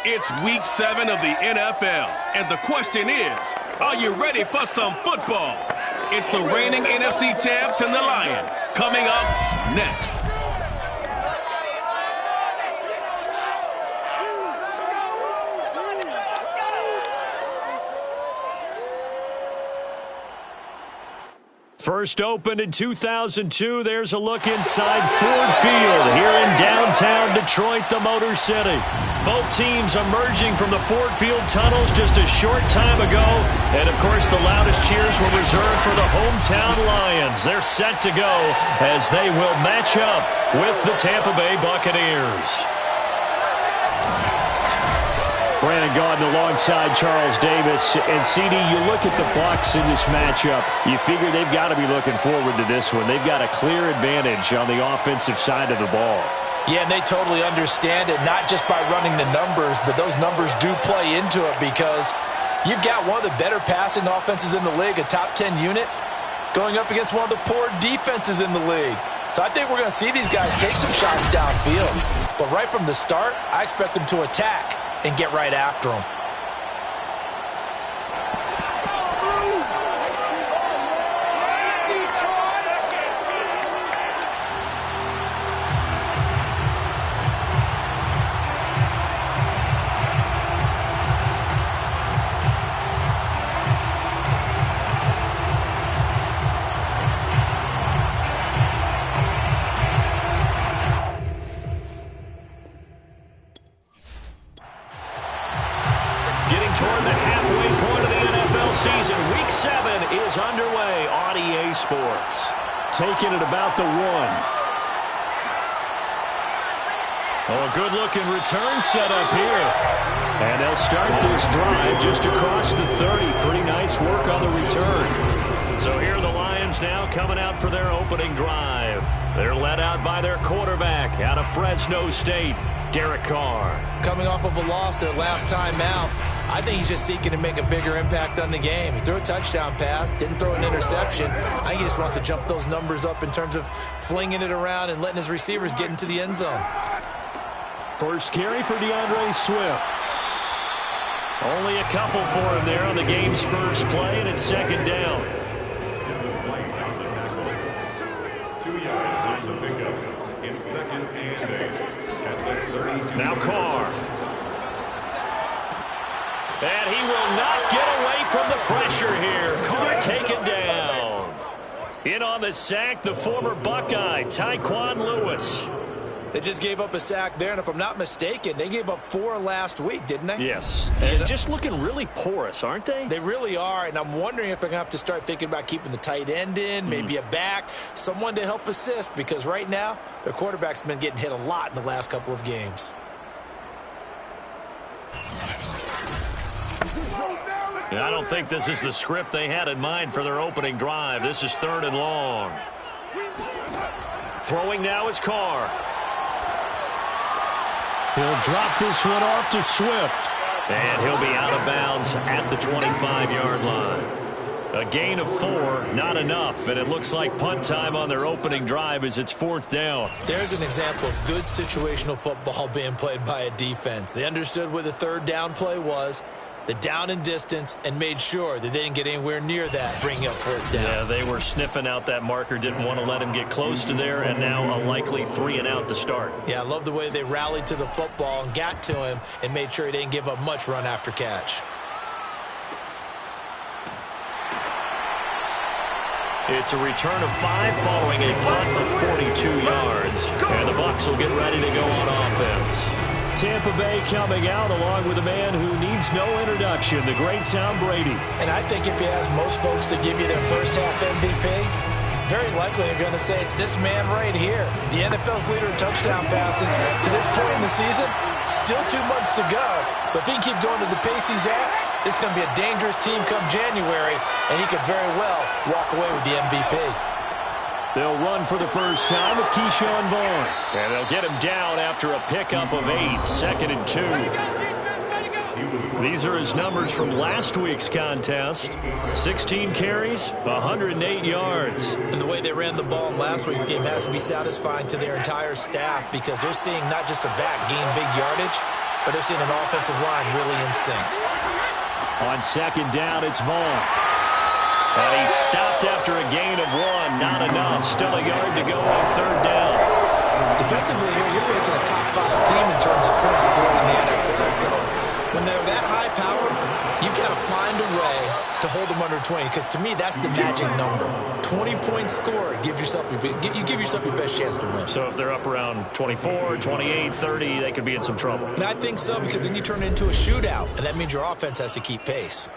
It's week 7 of the NFL, and the question is, are you ready for some football? It's the reigning NFC champs and the Lions coming up next. First opened in 2002, there's a look inside Ford Field here in downtown Detroit, the Motor City. Both teams emerging from the Ford Field tunnels just a short time ago. And, of course, the loudest cheers were reserved for the hometown Lions. They're set to go as they will match up with the Tampa Bay Buccaneers. Brandon Gaudin alongside Charles Davis. And, CD, you look at the Bucs in this matchup, you figure they've got to be looking forward to this one. They've got a clear advantage on the offensive side of the ball. Yeah, and they totally understand it, not just by running the numbers, but those numbers do play into it because you've got one of the better passing offenses in the league, a top 10 unit, going up against one of the poor defenses in the league. So I think we're going to see these guys take some shots downfield. But right from the start, I expect them to attack and get right after them. Toward the halfway point of the NFL season, Week 7 is underway on EA Sports. Taking it about the 1. Oh, a good-looking return set up here. And they'll start this drive just across the 30. Pretty nice work on the return. So here are the Lions now coming out for their opening drive. They're led out by their quarterback out of Fresno State, Derek Carr. Coming off of a loss their last time out, I think he's just seeking to make a bigger impact on the game. He threw a touchdown pass, didn't throw an interception. I think he just wants to jump those numbers up in terms of flinging it around and letting his receivers get into the end zone. First carry for DeAndre Swift. Only a couple for him there on the game's first play, and it's second down. 2 yards on the pickup in second and 8 at the 32. Now Carr. And he will not get away from the pressure here. Carr taken down. In on the sack, the former Buckeye, Tyquan Lewis. They just gave up a sack there, and if I'm not mistaken, they gave up 4 last week, didn't they? Yes. And just looking really porous, aren't they? They really are, and I'm wondering if they're going to have to start thinking about keeping the tight end in, maybe a back, someone to help assist, because right now, their quarterback's been getting hit a lot in the last couple of games. I don't think this is the script they had in mind for their opening drive. This is 3rd and long. Throwing now is Carr. He'll drop this one off to Swift. And he'll be out of bounds at the 25-yard line. A gain of 4, not enough, and it looks like punt time on their opening drive as it's 4th down. There's an example of good situational football being played by a defense. They understood where the 3rd down play was, the down and distance, and made sure that they didn't get anywhere near that, bringing up 4th down. Yeah, they were sniffing out that marker, didn't want to let him get close to there, and now a likely 3 and out to start. Yeah, I love the way they rallied to the football and got to him and made sure he didn't give up much run after catch. It's a return of 5 following a punt of 42 yards. And the Bucs will get ready to go on offense. Tampa Bay coming out along with a man who needs no introduction, the great Tom Brady. And I think if you ask most folks to give you their first half MVP, very likely you're going to say it's this man right here. The NFL's leader in touchdown passes to this point in the season. Still 2 months to go. But if he can keep going to the pace he's at, this is going to be a dangerous team come January, and he could very well walk away with the MVP. They'll run for the first time with Keyshawn Vaughn. And they'll get him down after a pickup of 8, 2nd and 2. These are his numbers from last week's contest. 16 carries, 108 yards. And the way they ran the ball in last week's game has to be satisfying to their entire staff because they're seeing not just a back gain big yardage, but they're seeing an offensive line really in sync. On second down, it's Vaughn. And he's stopped after a gain of 1. Not enough. Still a yard to go on third down. Defensively here, you're facing a top 5 team in terms of points scored in the NFL. So when they're that high powered, you got to find a way to hold them under 20. Because to me, that's the magic number. 20-point score gives yourself you give yourself your best chance to win. So if they're up around 24, 28, 30, they could be in some trouble. And I think so, because then you turn it into a shootout, and that means your offense has to keep pace.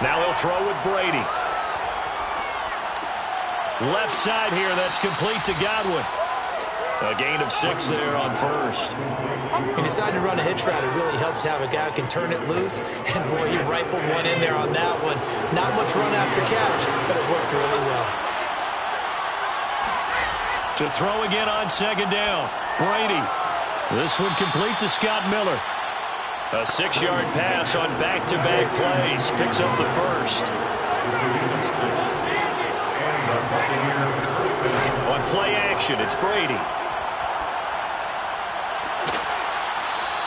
Now he'll throw with Brady. Left side here, that's complete to Godwin. A gain of 6 there on first. He decided to run a hitch route. It really helps to have a guy who can turn it loose. And, boy, he rifled one in there on that one. Not much run after catch, but it worked really well. To throw again on second down. Brady. This one complete to Scott Miller. A 6-yard pass on back-to-back plays. Picks up the first. On play action, it's Brady.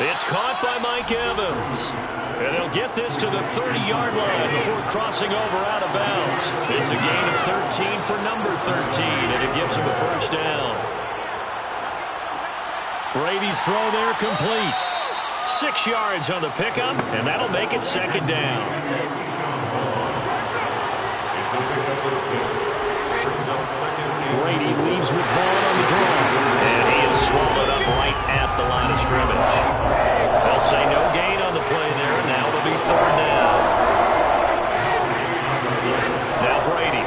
It's caught by Mike Evans. And they'll get this to the 30-yard line before crossing over out of bounds. It's a gain of 13 for number 13, and it gives him a first down. Brady's throw there complete. 6 yards on the pickup, and that'll make it second down. Brady leaves with Vaughn on the draw, and he is swallowed up right at the line of scrimmage. They'll say no gain on the play there. Now it'll be third down. Now Brady.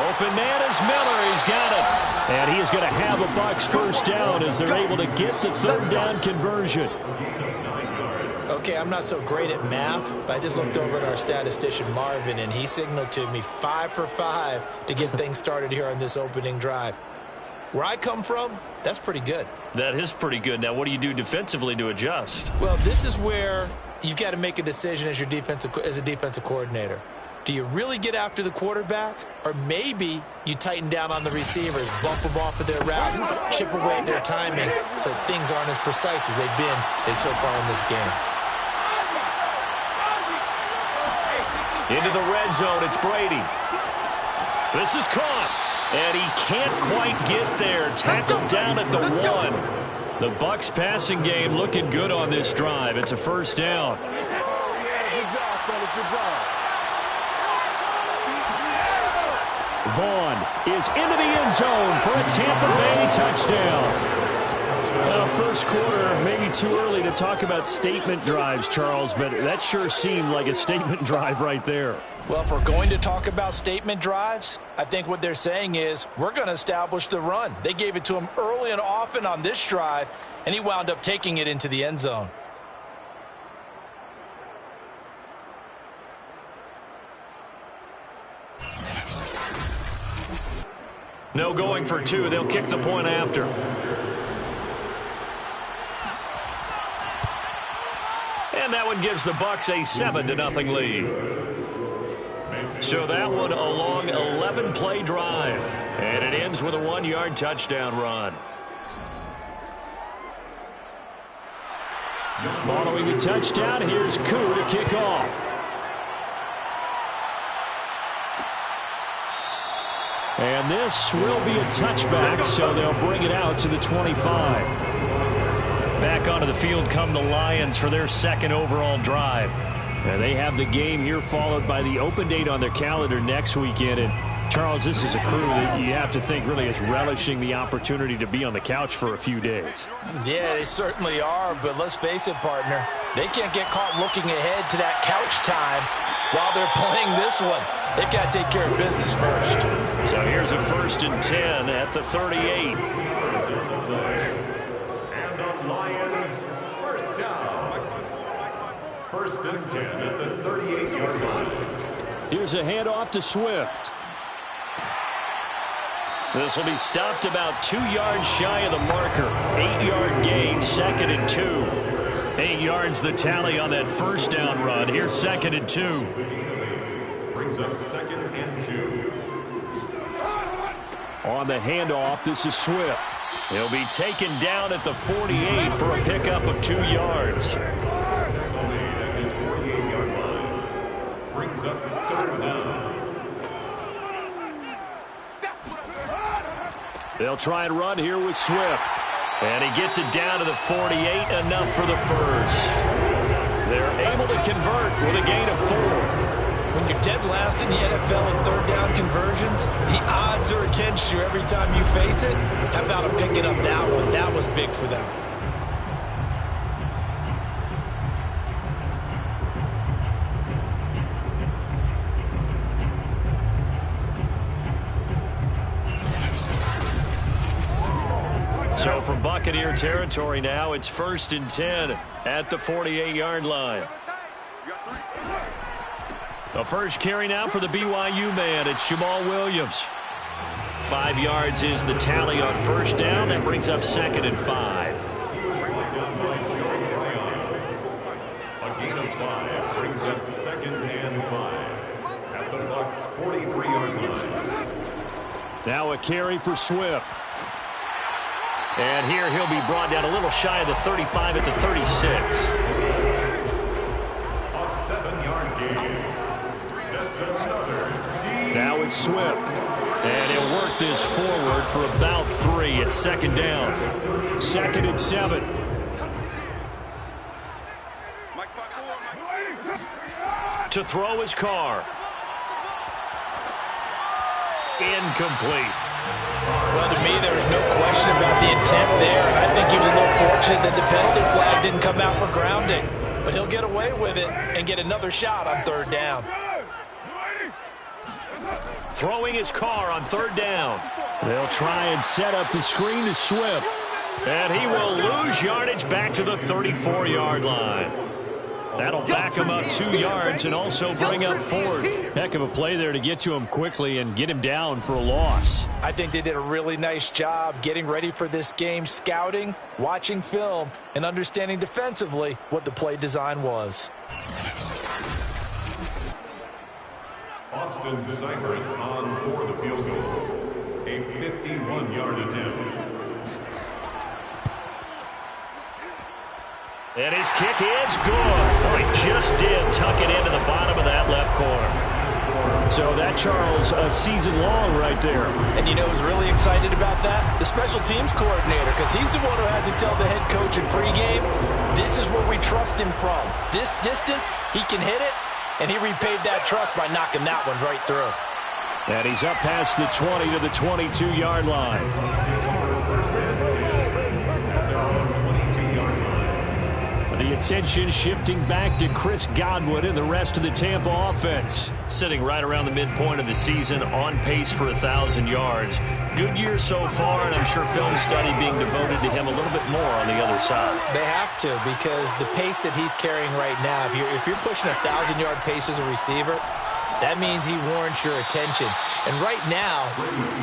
Open man is Miller. He's got it. And he is going to have a Bucs first down as they're able to get the third down conversion. Okay, I'm not so great at math, but I just looked over at our statistician, Marvin, and he signaled to me 5 for 5 to get things started here on this opening drive. Where I come from, that's pretty good. That is pretty good. Now, what do you do defensively to adjust? Well, this is where you've got to make a decision as a defensive coordinator. Do you really get after the quarterback, or maybe you tighten down on the receivers, bump them off of their routes, chip away at their timing so things aren't as precise as they've been so far in this game? Into the red zone, it's Brady. This is caught, and he can't quite get there. Tackled down at the 1. The Bucs passing game looking good on this drive. It's a first down. Vaughn is into the end zone for a Tampa Bay touchdown. Well, first quarter, maybe too early to talk about statement drives, Charles, but that sure seemed like a statement drive right there. Well, if we're going to talk about statement drives, I think what they're saying is we're going to establish the run. They gave it to him early and often on this drive, and he wound up taking it into the end zone. No going for 2. They'll kick the point after. And that one gives the Bucs a 7-0 lead. So that one a long 11-play drive. And it ends with a 1-yard touchdown run. Following the touchdown, here's Koo to kick off. And this will be a touchback, so they'll bring it out to the 25. Back onto the field come the Lions for their second overall drive. And they have the game here followed by the open date on their calendar next weekend. And Charles, this is a crew that you have to think really is relishing the opportunity to be on the couch for a few days. Yeah, they certainly are, but let's face it, partner. They can't get caught looking ahead to that couch time while they're playing this one. They've got to take care of business first. So here's a 1st and 10 at the 38. And the Lions first down. 1st and 10 at the 38-yard line. Here's a handoff to Swift. This will be stopped about 2 yards shy of the marker. 8-yard gain, 2nd and 2. 8 yards the tally on that first down run. Here's 2nd and 2. Brings up 2nd and 2. On the handoff, this is Swift. He'll be taken down at the 48 for a pickup of 2 yards. Tackle made at his 48-yard line. Brings up 3rd down. They'll try and run here with Swift. And he gets it down to the 48, enough for the first. They're able to convert with a gain of 4. When you're dead last in the NFL in third down conversions, the odds are against you every time you face it. How about him picking up that one? That was big for them. So from Buccaneer territory now, it's 1st and 10 at the 48-yard line. The first carry now for the BYU man. It's Jamal Williams. 5 yards is the tally on first down. That brings up 2nd and 5. A gain of 5 brings up 2nd and 5 at the Bucs' 43-yard line. Now a carry for Swift. And here he'll be brought down a little shy of the 35 at the 36. A 7-yard gain. That's another. Now it's Swift. And he'll work this forward for about 3 at 2nd down. 2nd and 7. To throw his car. Incomplete. Well, to me, there was no question about the intent there, and I think he was a little fortunate that the penalty flag didn't come out for grounding. But he'll get away with it and get another shot on 3rd down. Throwing his car on 3rd down. They'll try and set up the screen to Swift. And he will lose yardage back to the 34-yard line. That'll back him up 2 yards and also bring up 4th. Heck of a play there to get to him quickly and get him down for a loss. I think they did a really nice job getting ready for this game, scouting, watching film, and understanding defensively what the play design was. Austin Seibert on for the field goal. A 51-yard attempt. And his kick is good. Oh, he just did tuck it into the bottom of that left corner. So that, Charles, a season long right there. And you know who's really excited about that? The special teams coordinator, because he's the one who has to tell the head coach in pregame, this is where we trust him from. This distance, he can hit it, and he repaid that trust by knocking that one right through. And he's up past the 20 to the 22-yard line. The attention shifting back to Chris Godwin and the rest of the Tampa offense. Sitting right around the midpoint of the season, on pace for 1,000 yards. Good year so far, and I'm sure film study being devoted to him a little bit more on the other side. They have to, because the pace that he's carrying right now, if you're pushing 1,000-yard pace as a receiver, that means he warrants your attention. And right now,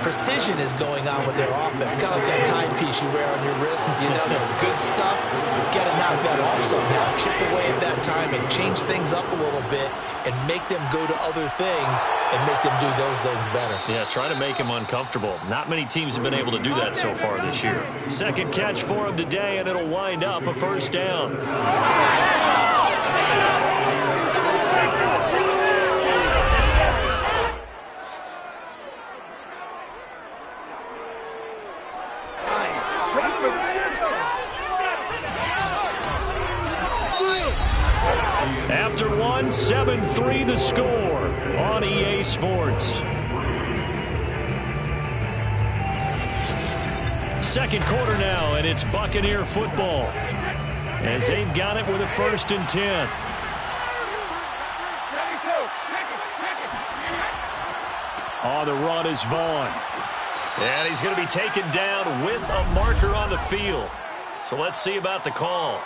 precision is going on with their offense. Kind of like that timepiece you wear on your wrist. You know, the good stuff, you've got to knock that off somehow. Chip away at that time and change things up a little bit and make them go to other things and make them do those things better. Yeah, try to make him uncomfortable. Not many teams have been able to do that so far this year. Second catch for him today, and it'll wind up a 1st down. After one, 7-3 the score on EA Sports. Second quarter now, and it's Buccaneer football as they've got it with a 1st and 10. On the run is Vaughn. And he's going to be taken down with a marker on the field. So let's see about the call.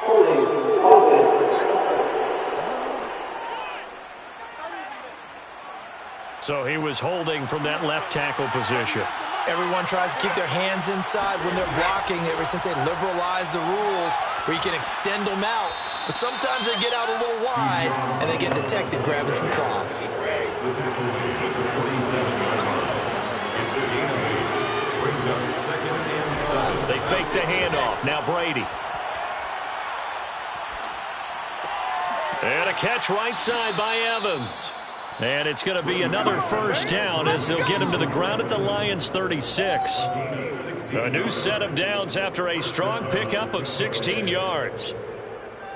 So he was holding from that left tackle position. Everyone tries to keep their hands inside when they're blocking ever since they liberalized the rules where you can extend them out. But sometimes they get out a little wide and they get detected grabbing some cloth. They fake the handoff. Now Brady. And a catch right side by Evans. And it's going to be another first down as they'll get him to the ground at the Lions' 36. A new set of downs after a strong pickup of 16 yards.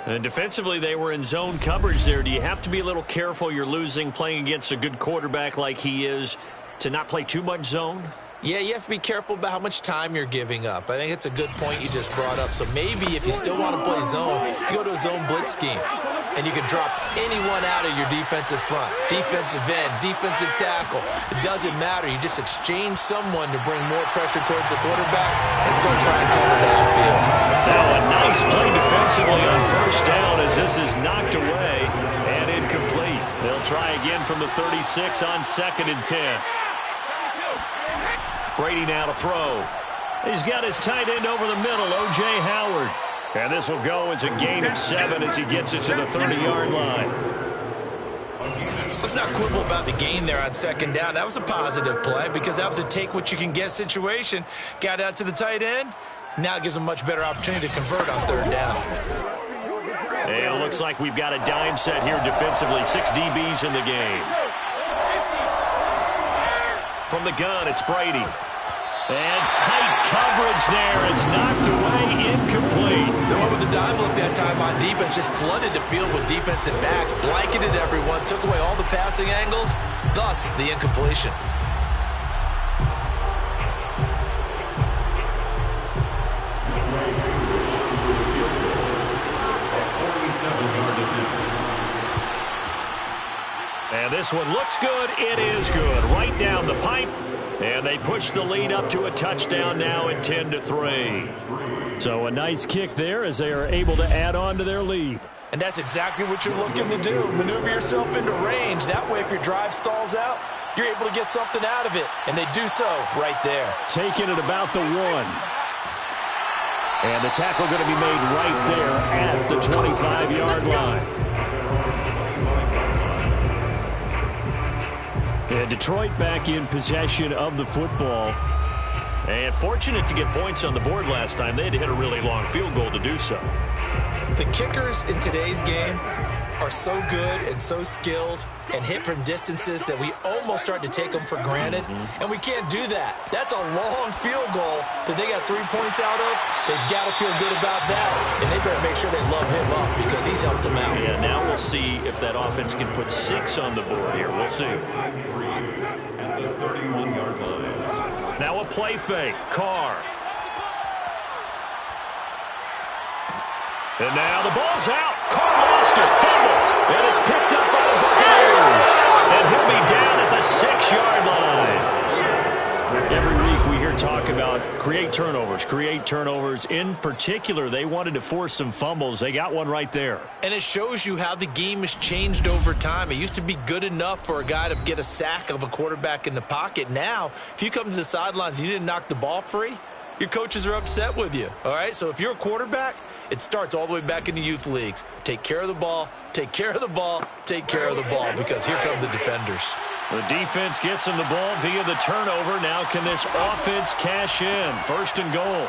And defensively, they were in zone coverage there. Do you have to be a little careful you're losing playing against a good quarterback like he is to not play too much zone? Yeah, you have to be careful about how much time you're giving up. I think it's a good point you just brought up. So maybe if you still want to play zone, you go to a zone blitz scheme. And you can drop anyone out of your defensive front. Defensive end, defensive tackle. It doesn't matter. You just exchange someone to bring more pressure towards the quarterback and still try and cover downfield. Now a nice play defensively on first down as this is knocked away and incomplete. They'll try again from the 36 on 2nd and 10. Brady now to throw. He's got his tight end over the middle, O.J. Howard. And this will go as a gain of 7 as he gets it to the 30-yard line. Let's not quibble about the gain there on 2nd down. That was a positive play because that was a take-what-you-can-get situation. Got out to the tight end. Now it gives him a much better opportunity to convert on 3rd down. And it looks like we've got a dime set here defensively. 6 DBs in the game. From the gun, it's Brady. And tight coverage there. It's knocked away, incomplete. The one with the dime look that time on defense just flooded the field with defensive backs, blanketed everyone, took away all the passing angles, thus the incompletion. And this one looks good. It is good. Right down the pipe. And they push the lead up to a touchdown now at 10-3. So a nice kick there as they are able to add on to their lead. And that's exactly what you're looking to do. Maneuver yourself into range. That way, if your drive stalls out, you're able to get something out of it. And they do so right there. Taking it about the 1. And the tackle going to be made right there at the 25-yard line. And Detroit back in possession of the football. And fortunate to get points on the board last time. They had to hit a really long field goal to do so. The kickers in today's game are so good and so skilled and hit from distances that we almost start to take them for granted. And we can't do that. That's a long field goal that they got 3 points out of. They've got to feel good about that. And they better make sure they love him up because he's helped them out. Yeah, now we'll see if that offense can put 6 on the board here. We'll see. At the 31-yard line. Now a play fake. Carr. And now the ball's out. Carr lost it. Fumble. And it's picked up by the Buccaneers. And he'll be down at the 6-yard line. Every week we hear talk about create turnovers. In particular, they wanted to force some fumbles. They got one right there. And it shows you how the game has changed over time. It used to be good enough for a guy to get a sack of a quarterback in the pocket. Now, if you come to the sidelines and you didn't knock the ball free, your coaches are upset with you. All right, so if you're a quarterback, it starts all the way back in the youth leagues. Take care of the ball, take care of the ball, take care of the ball, because here come the defenders. The defense gets him the ball via the turnover. Now can this offense cash in? 1st and goal.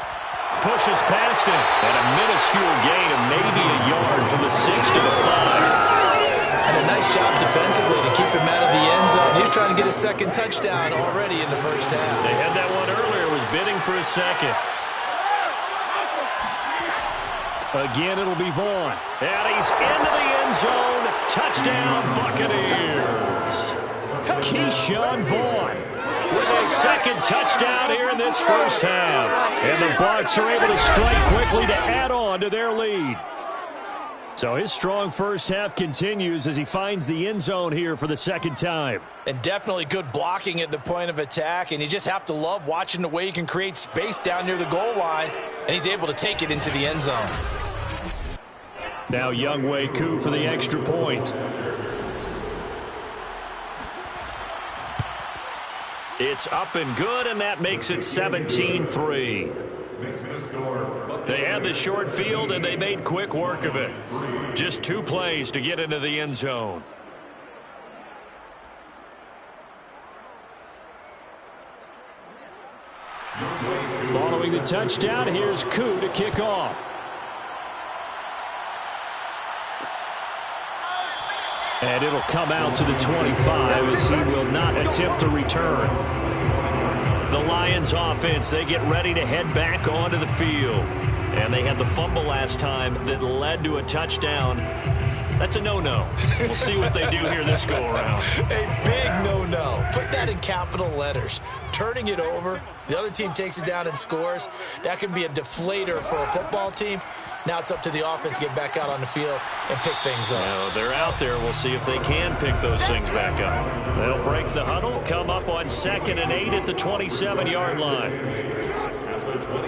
Pushes past him. And a minuscule gain of maybe a yard from the 6 to the 5. And a nice job defensively to keep him out of the end zone. He's trying to get a 2nd touchdown already in the 1st half. They had that one earlier. Was bidding for a 2nd. Again, it'll be Vaughn. And he's into the end zone. Touchdown, Buccaneers. Keyshawn Vaughn with a 2nd touchdown here in this 1st half. And the Bucs are able to strike quickly to add on to their lead. So his strong 1st half continues as he finds the end zone here for the 2nd time. And definitely good blocking at the point of attack. And you just have to love watching the way he can create space down near the goal line. And he's able to take it into the end zone. Now Younghoe Koo for the extra point. It's up and good, and that makes it 17-3. They had the short field, and they made quick work of it. Just 2 plays to get into the end zone. Following the touchdown, here's Koo to kick off. And it'll come out to the 25 as he will not attempt to return. The Lions offense, they get ready to head back onto the field. And they had the fumble last time that led to a touchdown. That's a no-no. We'll see what they do here this go-around. A big no-no. Put that in capital letters. Turning it over, the other team takes it down and scores. That can be a deflator for a football team. Now it's up to the offense to get back out on the field and pick things up. Now, they're out there. We'll see if they can pick those things back up. They'll break the huddle, come up on 2nd and 8 at the 27-yard line.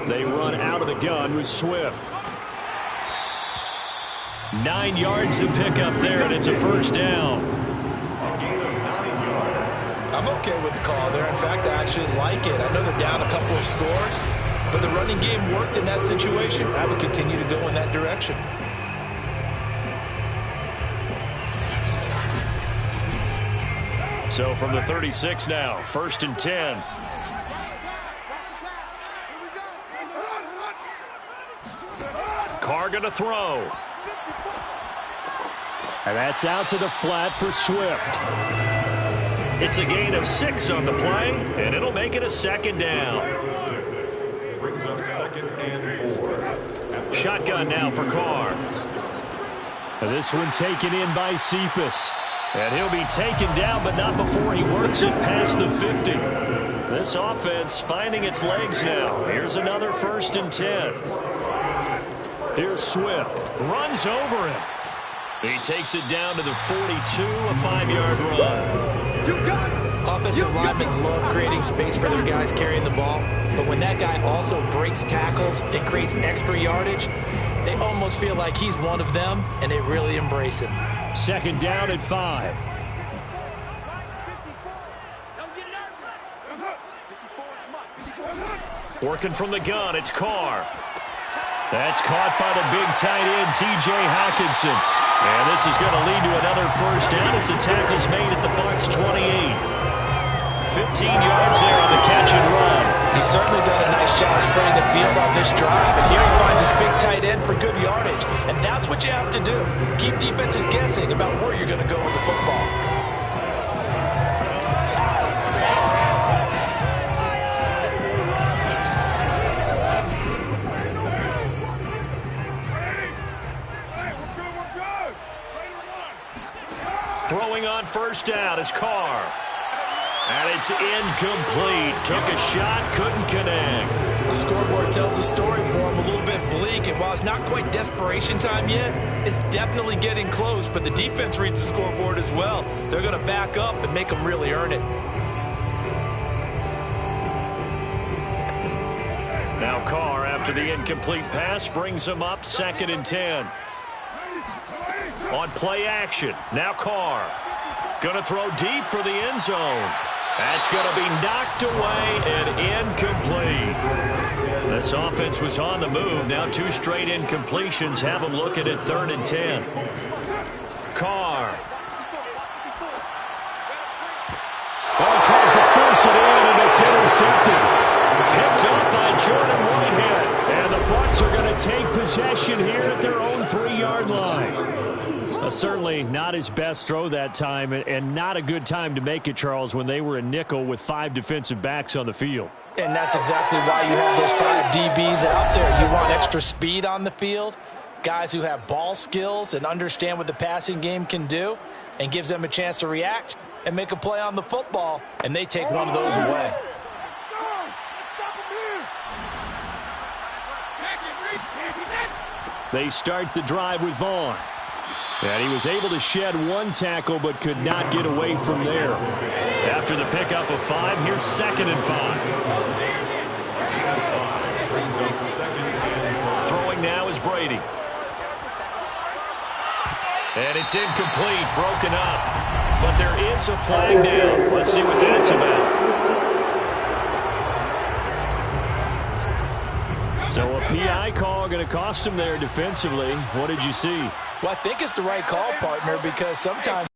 They run out of the gun with Swift. 9 yards to pick up there, and it's a first down. I'm okay with the call there. In fact, I actually like it. I know they're down a couple of scores, but the running game worked in that situation. I would continue to go in that direction. So from the 36 now, 1st and 10. Carr gonna throw. And that's out to the flat for Swift. It's a gain of 6 on the play, and it'll make it a 2nd down. Brings up 2nd and 4. Shotgun now for Carr. And this one taken in by Cephas. And he'll be taken down, but not before he works it past the 50. This offense finding its legs now. Here's another 1st and 10. Here's Swift. Runs over him. He takes it down to the 42, a 5-yard run. Offensive linemen love creating space for their guys carrying the ball, but when that guy also breaks tackles and creates extra yardage, they almost feel like he's one of them, and they really embrace him. 2nd down at 5. Working from the gun, it's Carr. That's caught by the big tight end, T.J. Hockenson. And this is going to lead to another first down as the tackle's made at the Bucs 28. 15 yards there on the catch and run. He's certainly done a nice job spreading the field on this drive. And here he finds his big tight end for good yardage. And that's what you have to do. Keep defenses guessing about where you're going to go with the football. Throwing on first down is Carr. And it's incomplete. Took a shot, couldn't connect. The scoreboard tells the story for him, a little bit bleak. And while it's not quite desperation time yet, it's definitely getting close. But the defense reads the scoreboard as well. They're going to back up and make them really earn it. Now Carr, after the incomplete pass, brings him up 2nd and 10. On play action, now Carr. Going to throw deep for the end zone. That's going to be knocked away and incomplete. This offense was on the move. Now 2 straight incompletions have them looking at 3rd and 10. Carr. Well, he tries to force it in, and it's intercepted. Picked up by Jordan Whitehead. And the Bucs are going to take possession here at their own 3-yard line. Certainly not his best throw that time, and not a good time to make it, Charles, when they were in nickel with 5 defensive backs on the field. And that's exactly why you have those 5 DBs out there. You want extra speed on the field, guys who have ball skills and understand what the passing game can do, and gives them a chance to react and make a play on the football, and they take one of those away. They start the drive with Vaughn. And he was able to shed 1 tackle but could not get away from there. After the pickup of 5, here's 2nd and 5. Throwing now is Brady. And it's incomplete, broken up. But there is a flag down. Let's see what that's about. So a PI call going to cost him there defensively. What did you see? Well, I think it's the right call, partner, because sometimes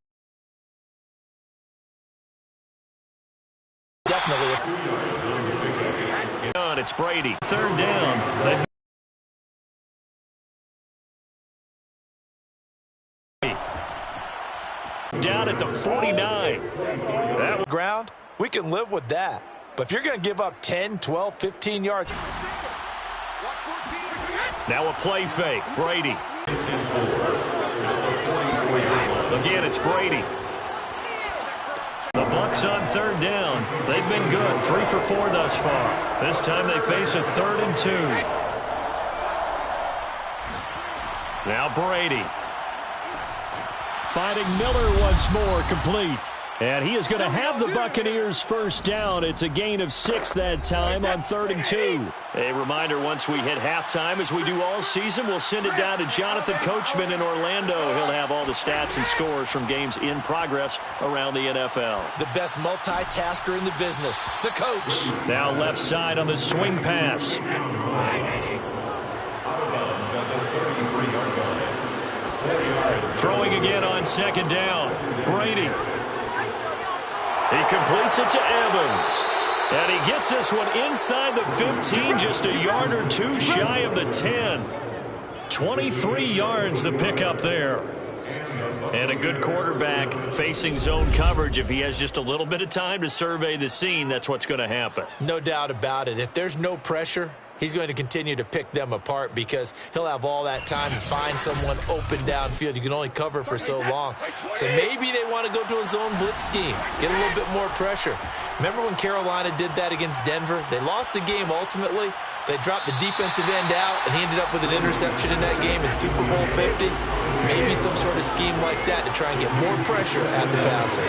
definitely. It's Brady. Third down. Down at the 49. That ground, we can live with that. But if you're going to give up 10, 12, 15 yards. Now a play fake. Brady. Again, it's Brady. The Bucs on third down. They've been good. 3 for 4 thus far. This time they face a 3rd and 2. Now Brady. Finding Miller once more, complete. And he is going to have the Buccaneers first down. It's a gain of 6 that time on 3rd and 2. A reminder, once we hit halftime, as we do all season, we'll send it down to Jonathan Coachman in Orlando. He'll have all the stats and scores from games in progress around the NFL. The best multitasker in the business, the coach. Now left side on the swing pass. Throwing again on 2nd down. Brady. He completes it to Evans. And he gets this one inside the 15, just a yard or 2 shy of the 10. 23 yards the pickup there. And a good quarterback facing zone coverage. If he has just a little bit of time to survey the scene, that's what's going to happen. No doubt about it. If there's no pressure, he's going to continue to pick them apart because he'll have all that time to find someone open downfield. You can only cover for so long. So maybe they want to go to a zone blitz scheme, get a little bit more pressure. Remember when Carolina did that against Denver? They lost the game ultimately. They dropped the defensive end out, and he ended up with an interception in that game in Super Bowl 50. Maybe some sort of scheme like that to try and get more pressure at the passer.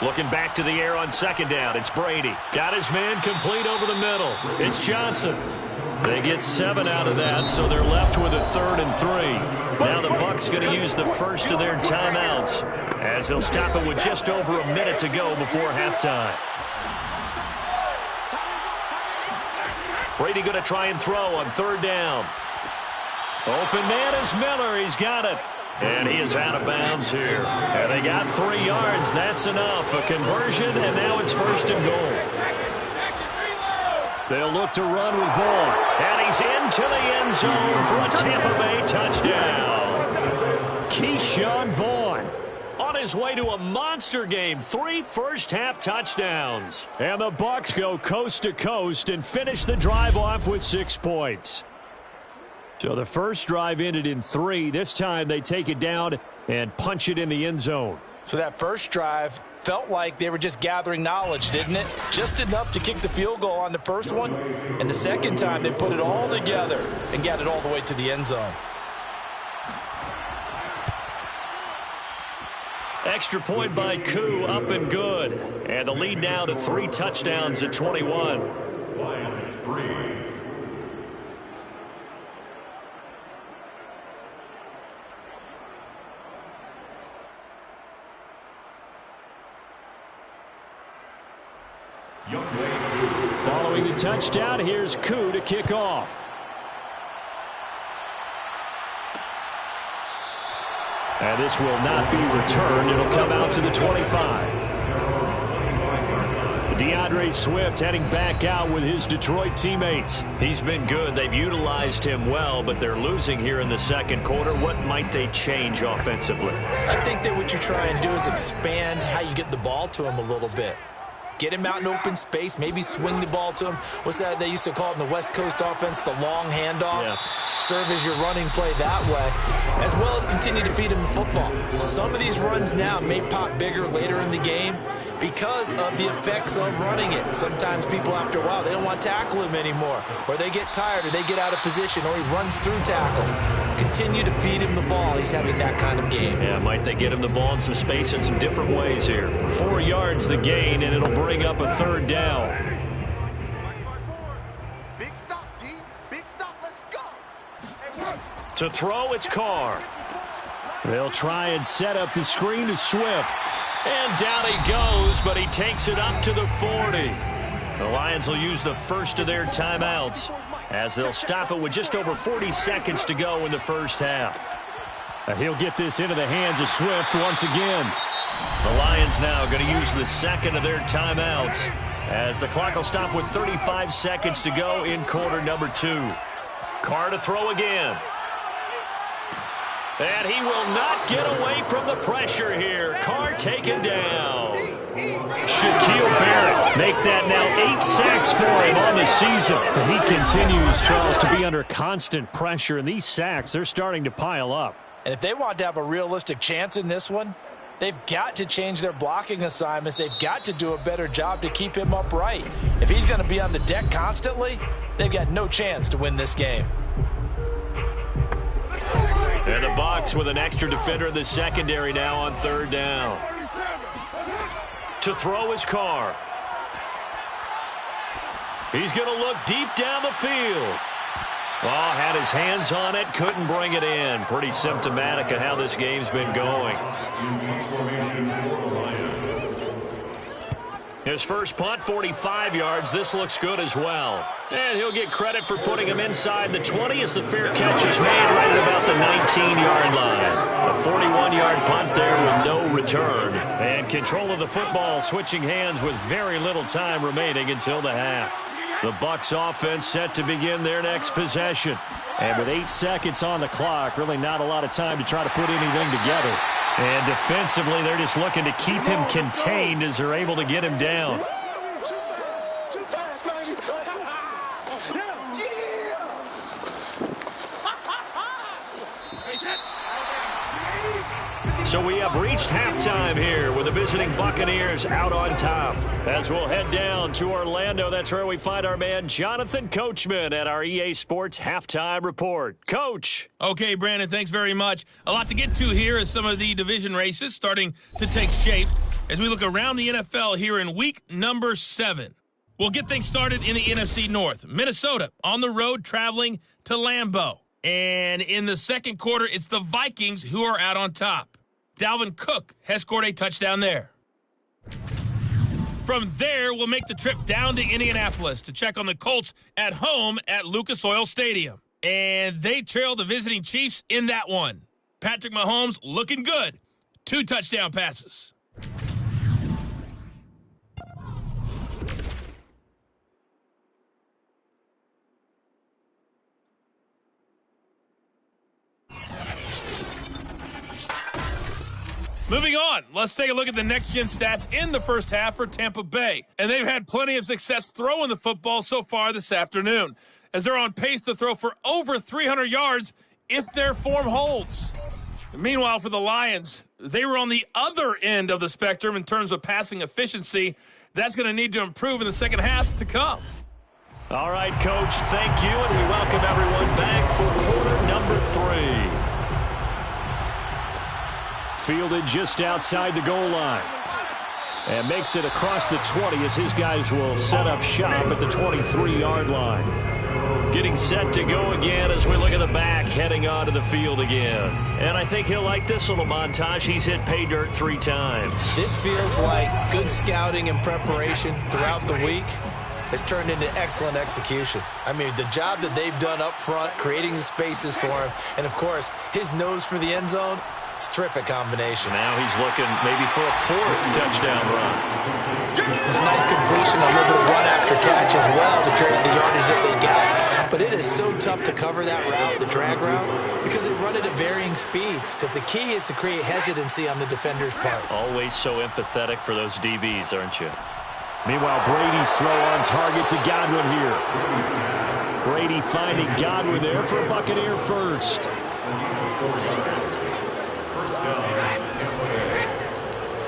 Looking back to the air on 2nd down. It's Brady. Got his man complete over the middle. It's Johnson. They get 7 out of that, so they're left with a 3rd and 3. Now the Bucs going to use the first of their timeouts as they'll stop it with just over a minute to go before halftime. Brady going to try and throw on 3rd down. Open man is Miller. He's got it. And he is out of bounds here. And they got 3 yards. That's enough. A conversion, and now it's 1st and goal. They'll look to run with Vaughn. And he's into the end zone for a Tampa Bay touchdown. Keyshawn Vaughn on his way to a monster game. 3 first-half touchdowns. And the Bucs go coast to coast and finish the drive off with 6 points. So the first drive ended in 3. This time they take it down and punch it in the end zone. So that first drive felt like they were just gathering knowledge, didn't it? Just enough to kick the field goal on the first one. And the second time they put it all together and got it all the way to the end zone. Extra point by Koo, up and good. And the lead now to 3 touchdowns at 21. Lions 3. Following the touchdown, here's Koo to kick off. And this will not be returned. It'll come out to the 25. DeAndre Swift heading back out with his Detroit teammates. He's been good. They've utilized him well, but they're losing here in the second quarter. What might they change offensively? I think that what you try and do is expand how you get the ball to him a little bit. Get him out in open space, maybe swing the ball to him. What's that they used to call it in the West Coast offense, the long handoff? Yeah. Serve as your running play that way, as well as continue to feed him the football. Some of these runs now may pop bigger later in the game because of the effects of running it. Sometimes people, after a while, they don't want to tackle him anymore, or they get tired, or they get out of position, or he runs through tackles. Continue to feed him the ball. He's having that kind of game. Yeah, might they get him the ball in some space in some different ways here. 4 yards the gain, and it'll bring up a 3rd down. Big stop, D. Big stop. Let's go. To throw, it's Carr. They'll try and set up the screen to Swift. And down he goes, but he takes it up to the 40. The Lions will use the first of their timeouts as they'll stop it with just over 40 seconds to go in the first half. He'll get this into the hands of Swift once again. The Lions now going to use the second of their timeouts as the clock will stop with 35 seconds to go in quarter number 2. Carr to throw again. And he will not get away from the pressure here. Carr taken down. Shaquille Barrett make that now 8 sacks for him on the season. And he continues, Charles, to be under constant pressure, and these sacks are starting to pile up. And if they want to have a realistic chance in this one, they've got to change their blocking assignments. They've got to do a better job to keep him upright. If he's going to be on the deck constantly, they've got no chance to win this game. And the Bucs with an extra defender in the secondary now on third down. To throw his Carr. He's going to look deep down the field. Oh, had his hands on it, couldn't bring it in. Pretty symptomatic of how this game's been going. His first punt, 45 yards. This looks good as well. And he'll get credit for putting him inside the 20 as the fair catch is made right at about the 19-yard line. A 41-yard punt there with no return. And control of the football switching hands with very little time remaining until the half. The Bucs offense set to begin their next possession. And with 8 seconds on the clock, really not a lot of time to try to put anything together. And defensively, they're just looking to keep him contained as they're able to get him down. So we have reached halftime here with the visiting Buccaneers out on top. As we'll head down to Orlando, that's where we find our man Jonathan Coachman at our EA Sports Halftime Report. Coach. Okay, Brandon, thanks very much. A lot to get to here as some of the division races starting to take shape as we look around the NFL here in week number 7. We'll get things started in the NFC North. Minnesota on the road traveling to Lambeau. And in the second quarter, it's the Vikings who are out on top. Dalvin Cook has scored a touchdown there. From there, we'll make the trip down to Indianapolis to check on the Colts at home at Lucas Oil Stadium. And they trail the visiting Chiefs in that one. Patrick Mahomes looking good. 2 touchdown passes. Moving on, let's take a look at the next-gen stats in the first half for Tampa Bay. And they've had plenty of success throwing the football so far this afternoon, as they're on pace to throw for over 300 yards if their form holds. And meanwhile, for the Lions, they were on the other end of the spectrum in terms of passing efficiency. That's going to need to improve in the second half to come. All right, Coach, thank you, and we welcome everyone back for quarter number 3. Fielded just outside the goal line. And makes it across the 20 as his guys will set up shop at the 23-yard line. Getting set to go again as we look at the back, heading onto the field again. And I think he'll like this little montage. He's hit pay dirt 3 times. This feels like good scouting and preparation throughout the week has turned into excellent execution. I mean, the job that they've done up front, creating the spaces for him, and, of course, his nose for the end zone, it's a terrific combination. Now he's looking maybe for a 4th touchdown run. It's a nice completion, a little bit of run after catch as well to create the yardage that they got. But it is so tough to cover that route, the drag route, because they run it at varying speeds. Because the key is to create hesitancy on the defender's part. Always so empathetic for those DBs, aren't you? Meanwhile, Brady's throw on target to Godwin here. Brady finding Godwin there for a Buccaneer first.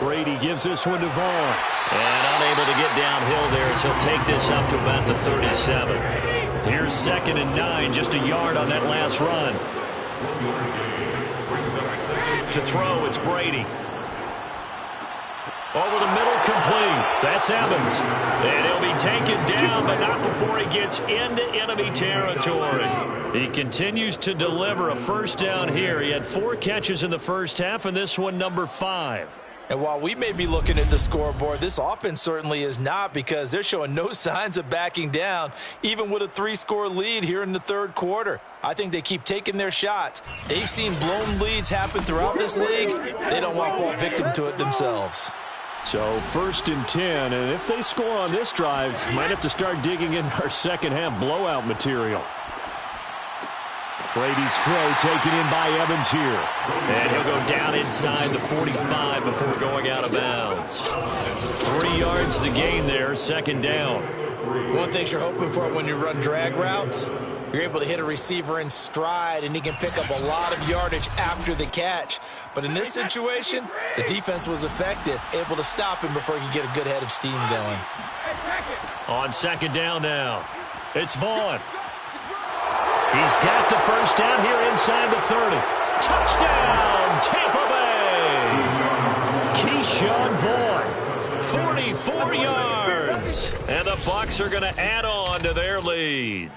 Brady gives this one to Vaughn. And unable to get downhill there, so he'll take this up to about the 37. Here's 2nd and 9, just a yard on that last run. To throw, it's Brady. Over the middle, complete. That's Evans. And he'll be taken down, but not before he gets into enemy territory. He continues to deliver a first down here. He had 4 catches in the first half, and this one number 5. And while we may be looking at the scoreboard, this offense certainly is not, because they're showing no signs of backing down, even with a 3-score lead here in the third quarter. I think they keep taking their shots. They've seen blown leads happen throughout this league. They don't want to fall victim to it themselves. So 1st and 10, and if they score on this drive, might have to start digging in our second half blowout material. Brady's throw taken in by Evans here. And he'll go down inside the 45 before going out of bounds. 3 yards the gain there, 2nd down. One thing you're hoping for when you run drag routes, you're able to hit a receiver in stride, and he can pick up a lot of yardage after the catch. But in this situation, the defense was effective, able to stop him before he could get a good head of steam going. On 2nd down now, it's Vaughn. He's got the 1st down here inside the 30. Touchdown, Tampa Bay! Keyshawn Vaughn, 44 yards. And the Bucs are going to add on to their lead.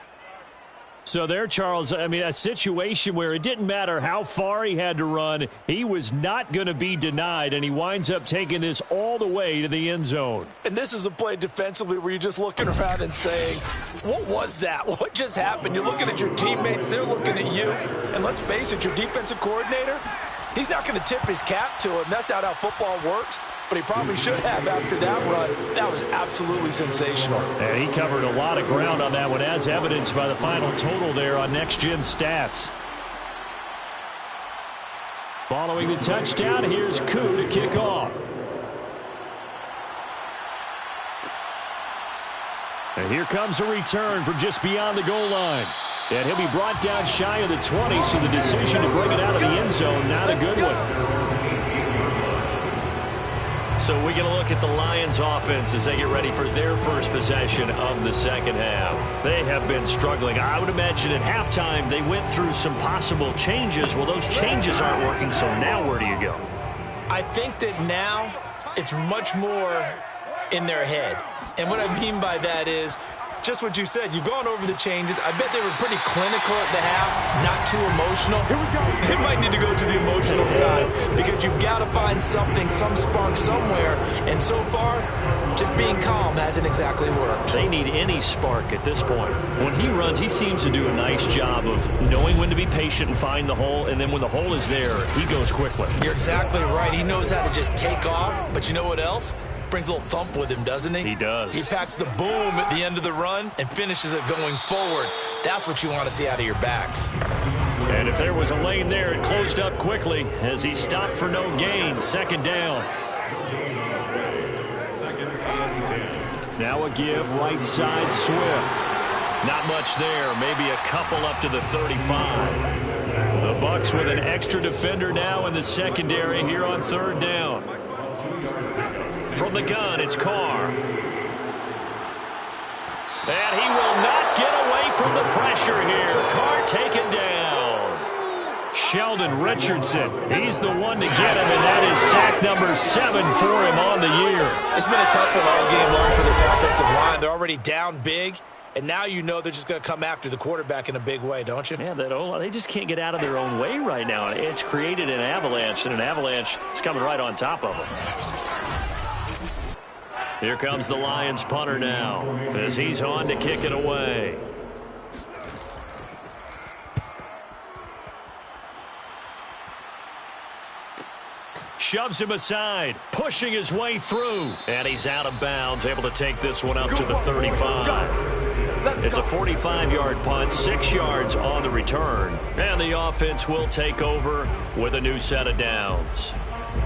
So there, Charles, I mean, a situation where it didn't matter how far he had to run, he was not going to be denied, and he winds up taking this all the way to the end zone. And this is a play defensively where you're just looking around and saying, what was that? What just happened? You're looking at your teammates, they're looking at you. And let's face it, your defensive coordinator, he's not going to tip his cap to him. That's not how football works. But he probably should have after that run. That was absolutely sensational. And he covered a lot of ground on that one, as evidenced by the final total there on Next Gen Stats. Following the touchdown, here's Koo to kick off. And here comes a return from just beyond the goal line. And he'll be brought down shy of the 20, so the decision to bring it out of the end zone, not a good one. So we're going to look at the Lions offense as they get ready for their first possession of the second half. They have been struggling. I would imagine at halftime they went through some possible changes. Well, those changes aren't working, so now where do you go? I think that now it's much more in their head. And what I mean by that is just what you said. You've gone over the changes. I bet they were pretty clinical at the half, not too emotional. Here we go. They might need to go to the emotional side, because you've got to find something, some spark somewhere. And so far, just being calm hasn't exactly worked. They need any spark at this point. When he runs, he seems to do a nice job of knowing when to be patient and find the hole, and then when the hole is there, he goes quickly. You're exactly right. He knows how to just take off, but you know what else? Brings a little thump with him, doesn't he? He does. He packs the boom at the end of the run and finishes it going forward. That's what you want to see out of your backs. And if there was a lane there, it closed up quickly as he stopped for no gain. 2nd down. Now a give, right side, Swift. Not much there, maybe a couple up to the 35. The Bucs with an extra defender now in the secondary here on 3rd down. From the gun, it's Carr. And he will not get away from the pressure here. Carr taken down. Sheldon Richardson, he's the one to get him, and that is sack number 7 for him on the year. It's been a tough one all game long for this offensive line. They're already down big, and now you know they're just going to come after the quarterback in a big way, don't you? Yeah, they just can't get out of their own way right now. It's created an avalanche, and an avalanche is coming right on top of them. Here comes the Lions punter now as he's on to kick it away. Shoves him aside, pushing his way through. And he's out of bounds, able to take this one up to the 35. It's a 45-yard punt, 6 yards on the return. And the offense will take over with a new set of downs.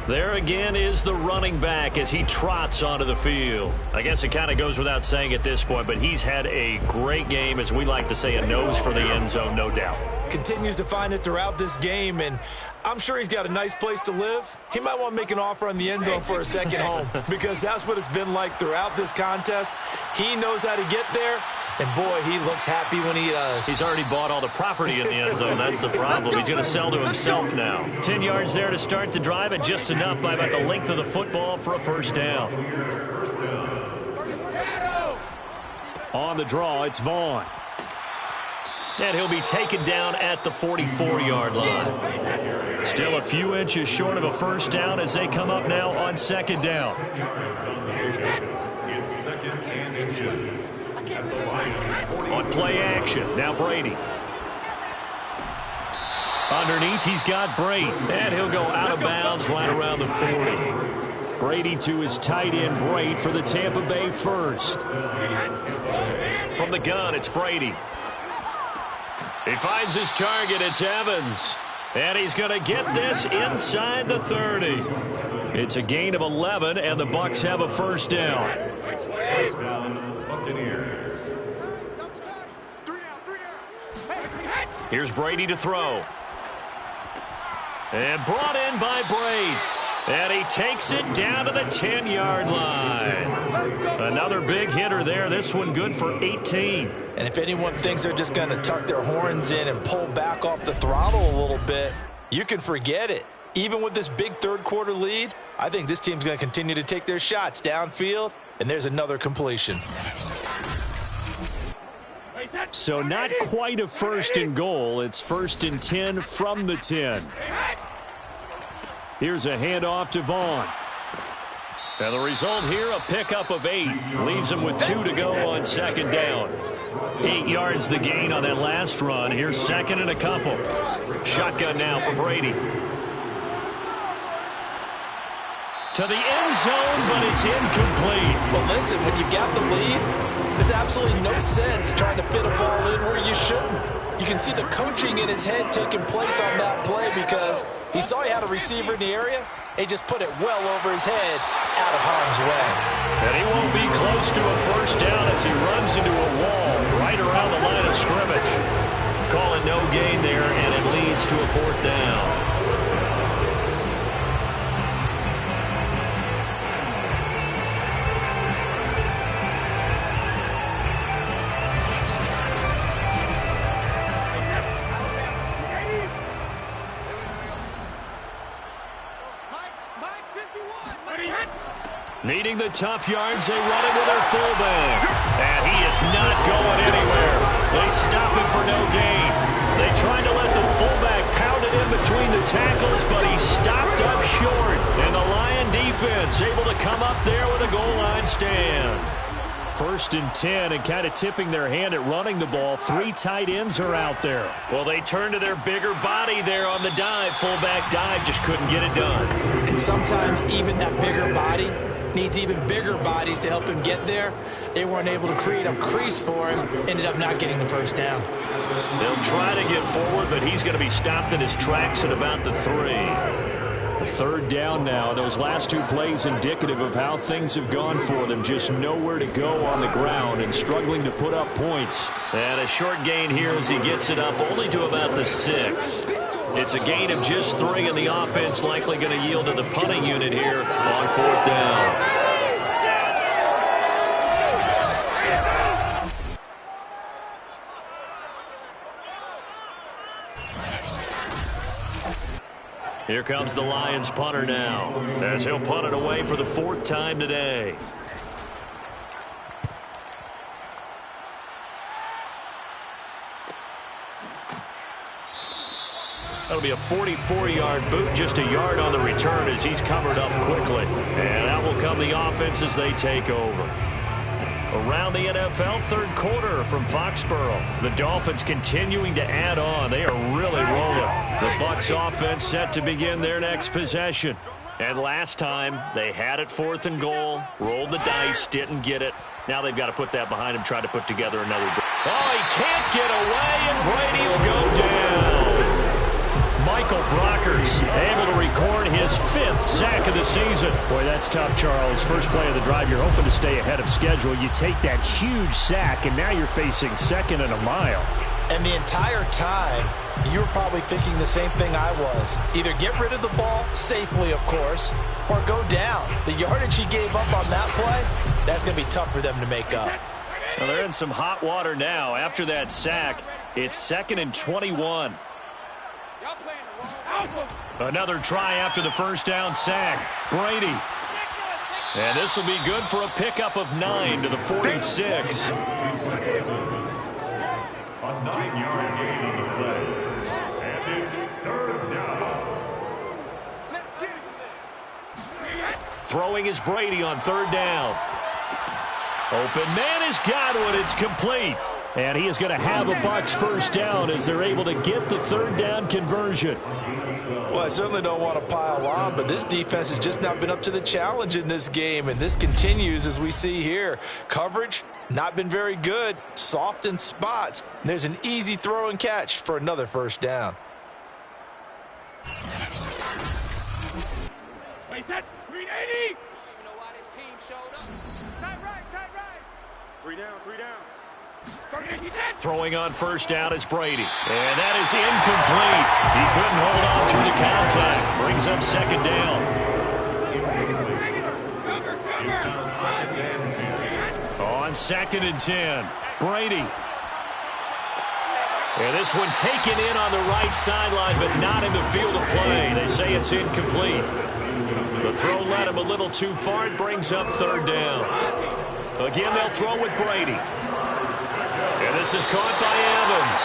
There again is the running back as he trots onto the field. I guess it kind of goes without saying at this point, but he's had a great game, as we like to say, a nose for the end zone, no doubt. Continues to find it throughout this game, and I'm sure he's got a nice place to live. He might want to make an offer on the end zone for a second home, because that's what it's been like throughout this contest. He knows how to get there, and boy, he looks happy when he does. He's already bought all the property in the end zone. That's the problem. He's going to sell to himself now. 10 yards there to start the drive, and just enough by about the length of the football for a 1st down. On the draw, it's Vaughn. And he'll be taken down at the 44-yard line. Still a few inches short of a first down as they come up now on second down. It's second and inches. At the line. On play action, now Brady. Underneath, he's got Brate. And he'll go out of bounds right around the 40. Brady to his tight end, Brate, for the Tampa Bay first. From the gun, it's Brady. He finds his target. It's Evans. And he's going to get this inside the 30. It's a gain of 11, and the Bucs have a first down. First down, Buccaneers. Here's Brady to throw. And brought in by Brate. And he takes it down to the 10-yard line. Another big hitter there. This one good for 18. And if anyone thinks they're just going to tuck their horns in and pull back off the throttle a little bit, you can forget it. Even with this big third-quarter lead, I think this team's going to continue to take their shots downfield, and there's another completion. So not quite a first and goal. It's first and 10 from the 10. Here's a handoff to Vaughn. And the result here, a pickup of 8. Leaves him with 2 to go on second down. 8 yards the gain on that last run. Here's second and a couple. Shotgun now for Brady. To the end zone, but it's incomplete. Well, listen, when you've got the lead, there's absolutely no sense trying to fit a ball in where you shouldn't. You can see the coaching in his head taking place on that play because he saw he had a receiver in the area. He just put it well over his head out of harm's way. And he won't be close to a first down as he runs into a wall right around the line of scrimmage. Call it no gain there, and it leads to a fourth down. Needing the tough yards, they run it with their fullback. And he is not going anywhere. They stop him for no gain. They tried to let the fullback pound it in between the tackles, but he stopped up short. And the Lion defense able to come up there with a goal line stand. First and 10, and kind of tipping their hand at running the ball. 3 tight ends are out there. Well, they turn to their bigger body there on the dive. Fullback dive, just couldn't get it done. And sometimes even that bigger body needs even bigger bodies to help him get there. They weren't able to create a crease for him. Ended up not getting the first down. They'll try to get forward, but he's going to be stopped in his tracks at about the 3. The third down now. Those last 2 plays indicative of how things have gone for them. Just nowhere to go on the ground and struggling to put up points. And a short gain here as he gets it up only to about the 6. It's a gain of just 3, and the offense likely going to yield to the punting unit here on fourth down. Here comes the Lions punter now, as he'll punt it away for the 4th time today. That'll be a 44-yard boot, just a yard on the return as he's covered up quickly. And out will come the offense as they take over. Around the NFL, third quarter from Foxborough. The Dolphins continuing to add on. They are really rolling. The Bucs offense set to begin their next possession. And last time, they had it 4th and goal, rolled the dice, didn't get it. Now they've got to put that behind him, try to put together another drive. Oh, he can't get away, and Brady will go down. Michael Brockers able to record his 5th sack of the season. Boy, that's tough, Charles. First play of the drive, you're hoping to stay ahead of schedule. You take that huge sack, and now you're facing 2nd and a mile. And the entire time, you were probably thinking the same thing I was. Either get rid of the ball, safely, of course, or go down. The yardage he gave up on that play, that's going to be tough for them to make up. Well, they're in some hot water now. After that sack, it's 2nd and 21. Another try after the first down sack. Brady. And this will be good for a pickup of 9 to the 46. A 9-yard gain on the play. And it's 3rd down. Let's get it. Throwing is Brady on 3rd down. Open man has got one. It's complete. And he is going to have a Bucks first down as they're able to get the 3rd down conversion. Well, I certainly don't want to pile on, but this defense has just not been up to the challenge in this game, and this continues as we see here. Coverage, not been very good, soft in spots. There's an easy throw and catch for another first down. Wait, that's 380. You know why this team showed up? Tight right, tight right. 3 down, 3 down. Throwing on first down is Brady. And that is incomplete. He couldn't hold on through the contact. Brings up 2nd down. On 2nd and 10. Brady. And this one taken in on the right sideline, but not in the field of play. They say it's incomplete. The throw led him a little too far. It brings up 3rd down. Again, they'll throw with Brady. And this is caught by Evans.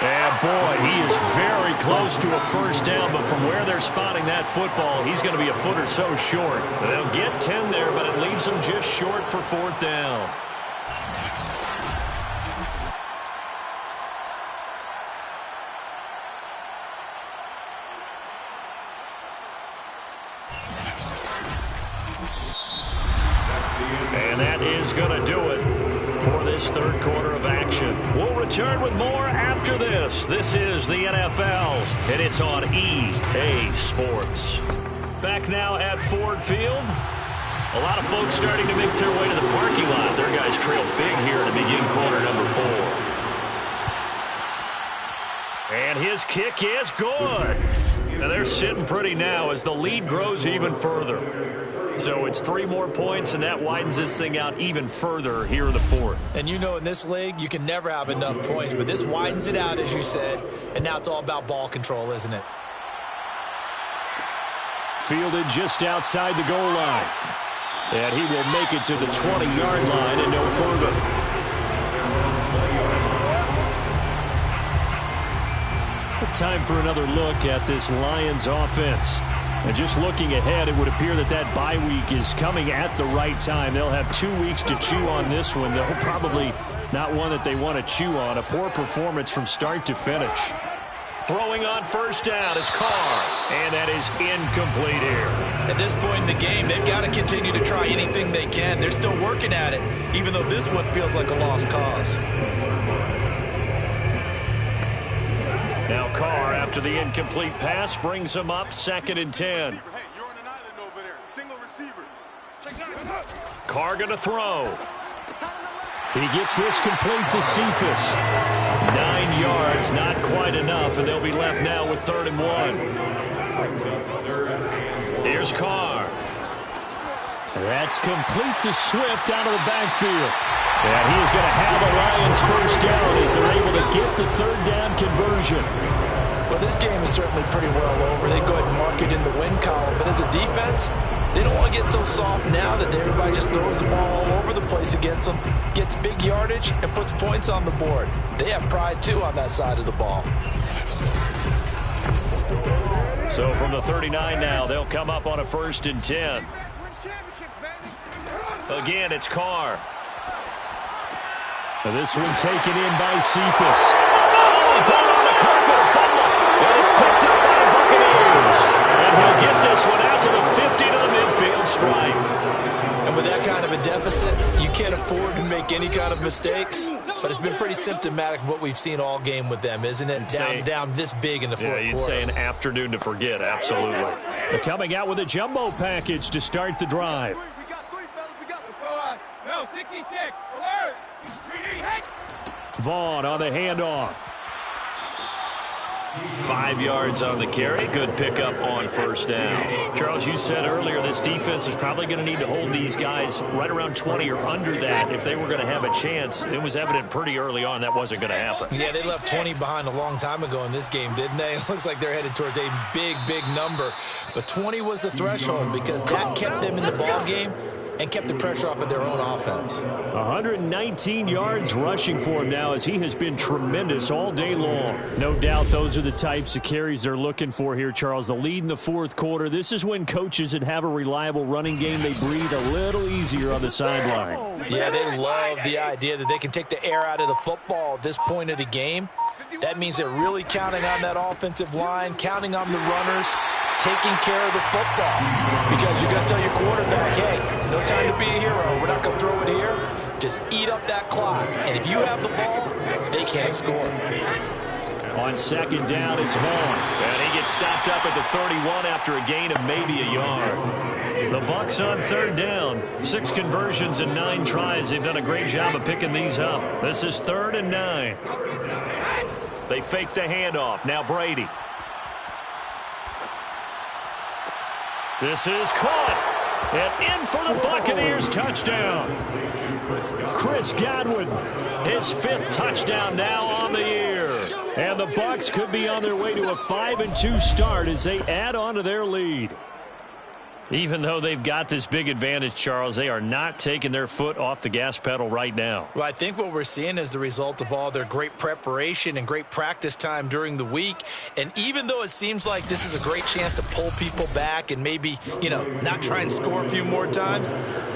And, boy, he is very close to a first down, but from where they're spotting that football, he's going to be a foot or so short. They'll get 10 there, but it leaves them just short for 4th down. And that is going to do it for this 3rd quarter of action. We'll return with more after this. This is the NFL, and it's on EA Sports. Back now at Ford Field. A lot of folks starting to make their way to the parking lot. Their guys trail big here to begin quarter number 4. And his kick is good. And they're sitting pretty now as the lead grows even further. So it's 3 more points, and that widens this thing out even further here in the 4th. And you know in this league, you can never have enough points, but this widens it out, as you said, and now it's all about ball control, isn't it? Fielded just outside the goal line. And he will make it to the 20-yard line and no further. Time for another look at this Lions offense. And just looking ahead, it would appear that that bye week is coming at the right time. They'll have 2 weeks to chew on this one. They'll probably not one that they want to chew on. A poor performance from start to finish. Throwing on first down is Carr. And that is incomplete here. At this point in the game, they've got to continue to try anything they can. They're still working at it, even though this one feels like a lost cause. Now Carr, after the incomplete pass, brings him up 2nd and 10. Hey, you're on an island over there. Single receiver. Carr going to throw. He gets this complete to Cephas. 9 yards, not quite enough, and they'll be left now with 3rd and 1. Here's Carr. That's complete to Swift out of the backfield. And he is going to have a Lions first down as they're able to get the 3rd down conversion. Well, this game is certainly pretty well over. They go ahead and mark it in the win column. But as a defense, they don't want to get so soft now that everybody just throws the ball all over the place against them, gets big yardage, and puts points on the board. They have pride, too, on that side of the ball. So from the 39 now, they'll come up on a 1st and 10. Again, it's Carr. This one taken in by Cephas. Oh, ball on the carpet, a fumble. And it's picked up by the Buccaneers. And he'll get this one out to the 50 to the midfield stripe. And with that kind of a deficit, you can't afford to make any kind of mistakes. But it's been pretty symptomatic of what we've seen all game with them, isn't it? Down this big in the fourth quarter. Yeah, you'd say an afternoon to forget, absolutely. They're coming out with a jumbo package to start the drive. We got 3, fellas. We got 3. No, sticky stick. Alert. Vaughn on the handoff. 5 yards on the carry. Good pickup on first down. Charles, you said earlier this defense is probably going to need to hold these guys right around 20 or under that if they were going to have a chance. It was evident pretty early on that wasn't going to happen. Yeah, they left 20 behind a long time ago in this game, didn't they? It looks like they're headed towards a big, big number. But 20 was the threshold because that kept them in the ball game. and kept the pressure off of their own offense. 119 yards rushing for him now as he has been tremendous all day long. No doubt those are the types of carries they're looking for here, Charles. The lead in the fourth quarter. This is when coaches that have a reliable running game, they breathe a little easier on the sideline. Yeah, they love the idea that they can take the air out of the football at this point of the game. That means they're really counting on that offensive line, counting on the runners, taking care of the football. Because you're going to tell your quarterback, hey, no time to be a hero. We're not going to throw it here. Just eat up that clock. And if you have the ball, they can't score. On second down, it's Vaughn. And he gets stopped up at the 31 after a gain of maybe a yard. The Bucs on third down. 6 conversions and 9 tries. They've done a great job of picking these up. This is 3rd and 9. They fake the handoff. Now Brady. This is caught. And in for the Buccaneers touchdown. Chris Godwin, his 5th touchdown now on the year. And the Bucs could be on their way to a 5-2 start as they add on to their lead. Even though they've got this big advantage, Charles, they are not taking their foot off the gas pedal right now. Well, I think what we're seeing is the result of all their great preparation and great practice time during the week. And even though it seems like this is a great chance to pull people back and maybe, not try and score a few more times,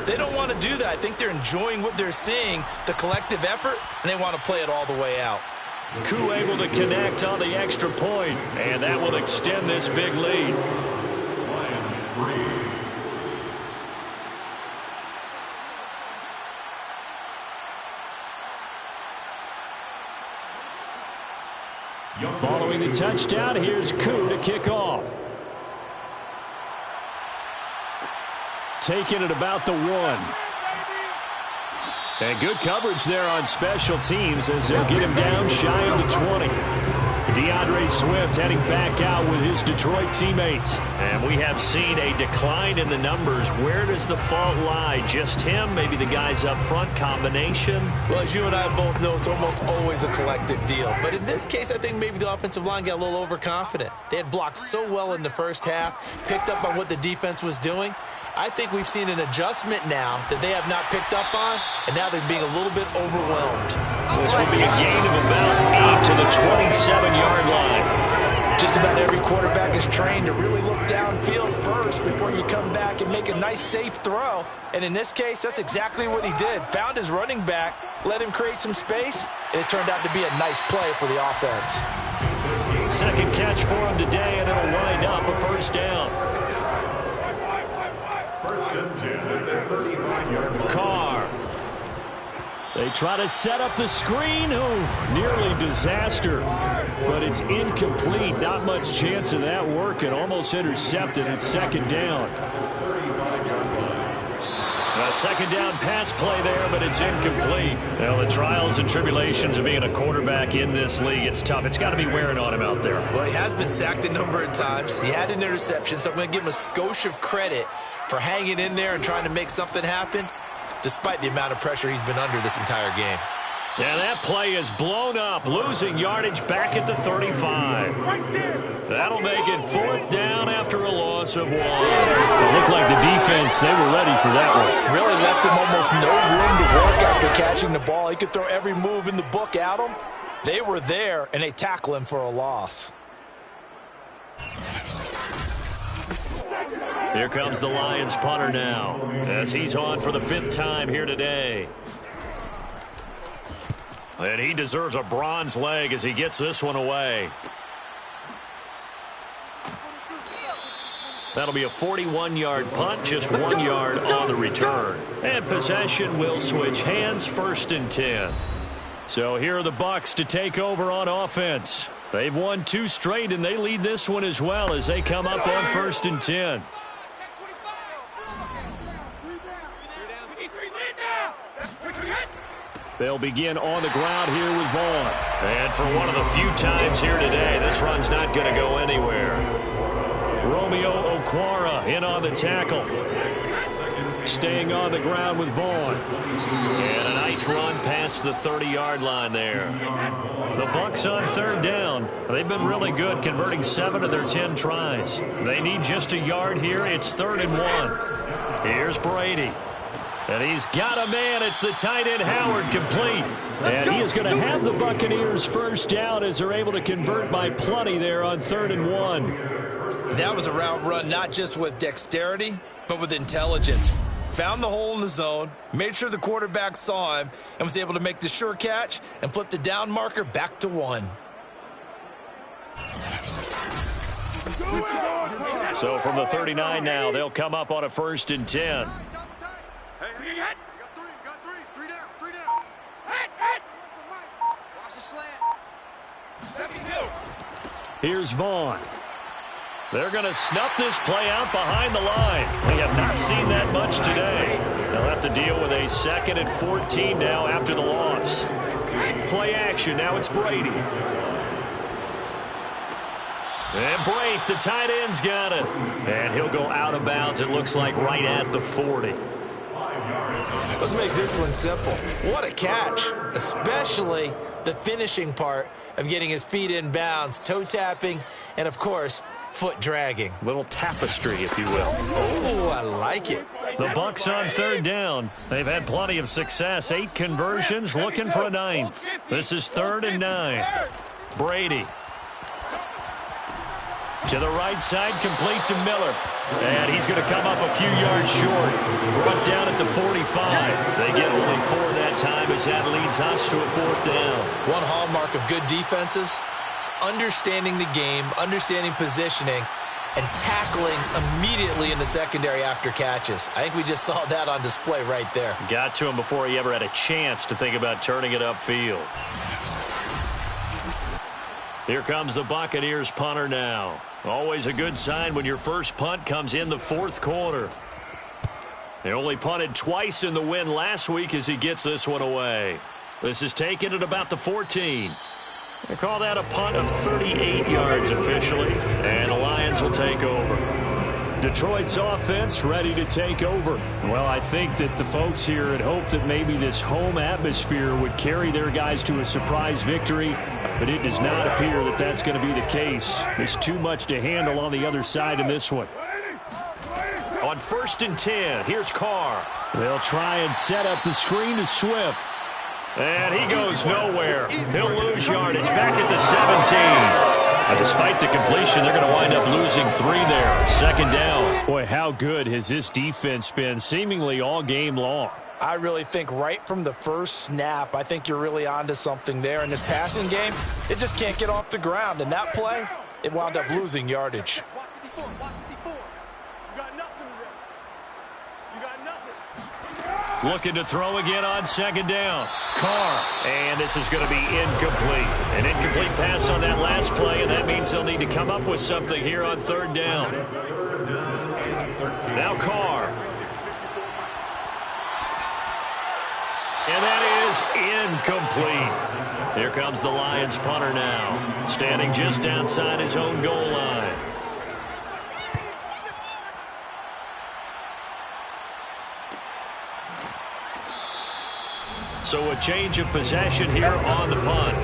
they don't want to do that. I think they're enjoying what they're seeing, the collective effort, and they want to play it all the way out. Koo able to connect on the extra point, and that will extend this big lead. Lions 3. Following the touchdown, here's Koo to kick off. Taking it about the 1. And good coverage there on special teams as they'll get him down shy of the 20. DeAndre Swift heading back out with his Detroit teammates. And we have seen a decline in the numbers. Where does the fault lie? Just him? Maybe the guys up front? Combination? Well, as you and I both know, it's almost always a collective deal. But in this case, I think maybe the offensive line got a little overconfident. They had blocked so well in the first half, picked up on what the defense was doing. I think we've seen an adjustment now that they have not picked up on, and now they're being a little bit overwhelmed. This will be a gain of about 8 to the 27-yard line. Just about every quarterback is trained to really look downfield first before you come back and make a nice, safe throw. And in this case, that's exactly what he did. Found his running back, let him create some space, and it turned out to be a nice play for the offense. Second catch for him today, and it'll wind up a first down. First and 10 at the 35-yard line. Carr. They try to set up the screen. Oh, nearly disaster. But it's incomplete. Not much chance of that working. Almost intercepted at second down. A second down pass play there, but it's incomplete. Well, the trials and tribulations of being a quarterback in this league, it's tough. It's got to be wearing on him out there. Well, he has been sacked a number of times. He had an interception, so I'm going to give him a skosh of credit for hanging in there and trying to make something happen, despite the amount of pressure he's been under this entire game. Yeah, that play is blown up, losing yardage back at the 35. That'll make it 4th down after a loss of 1. It looked like the defense, they were ready for that one. Really left him almost no room to work after catching the ball. He could throw every move in the book at him. They were there, and they tackle him for a loss. Here comes the Lions punter now, as he's on for the 5th time here today. And he deserves a bronze leg as he gets this one away. That'll be a 41-yard punt, just 1 yard on the return. And possession will switch hands, 1st and 10. So here are the Bucs to take over on offense. They've won 2 straight, and they lead this one as well as they come up on 1st and 10. They'll begin on the ground here with Vaughn. And for one of the few times here today, this run's not going to go anywhere. Romeo Okwara in on the tackle. Staying on the ground with Vaughn. And a nice run past the 30-yard line there. The Bucs on 3rd down. They've been really good, converting 7 of their 10 tries. They need just a yard here. It's 3rd and 1. Here's Brady. And he's got a man. It's the tight end, Howard, complete. And he is going to have the Buccaneers first down as they're able to convert by plenty there on 3rd and 1. That was a route run not just with dexterity, but with intelligence. Found the hole in the zone, made sure the quarterback saw him, and was able to make the sure catch and flip the down marker back to 1. So from the 39 now, they'll come up on a 1st and 10. Here's Vaughn. They're going to snuff this play out behind the line. We have not seen that much today. They'll have to deal with a 2nd and 14 now after the loss. Play action. Now it's Brady. And Brate, the tight end's got it. And he'll go out of bounds, it looks like, right at the 40. Let's make this one simple. What a catch, especially the finishing part of getting his feet in bounds, toe tapping, and, of course, foot dragging. Little tapestry, if you will. Oh, I like it. The Bucs on 3rd down. They've had plenty of success. 8 conversions, looking for a 9th. This is 3rd and 9. Brady. To the right side, complete to Miller. And he's going to come up a few yards short. Brought down at the 45. They get only 4 that time as that leads us to a 4th down. One hallmark of good defenses is understanding the game, understanding positioning, and tackling immediately in the secondary after catches. I think we just saw that on display right there. Got to him before he ever had a chance to think about turning it upfield. Here comes the Buccaneers punter now. Always a good sign when your first punt comes in the 4th quarter. They only punted twice in the win last week as he gets this one away. This is taken at about the 14. They call that a punt of 38 yards officially, and the Lions will take over. Detroit's offense ready to take over. Well, I think that the folks here had hoped that maybe this home atmosphere would carry their guys to a surprise victory, but it does not appear that that's going to be the case. There's too much to handle on the other side in this one. On 1st and 10, here's Carr. They'll try and set up the screen to Swift. And he goes nowhere. He'll lose yardage back at the 17. Despite the completion, they're going to wind up losing 3 there. 2nd down. Boy, how good has this defense been seemingly all game long? I really think right from the first snap, I think you're really onto something there. In this passing game, it just can't get off the ground. And that play, it wound up losing yardage. Looking to throw again on 2nd down. Carr. And this is going to be incomplete. An incomplete pass on that last play, and that means they'll need to come up with something here on 3rd down. Now Carr. And that is incomplete. Here comes the Lions punter now, standing just outside his own goal line. So a change of possession here on the punt.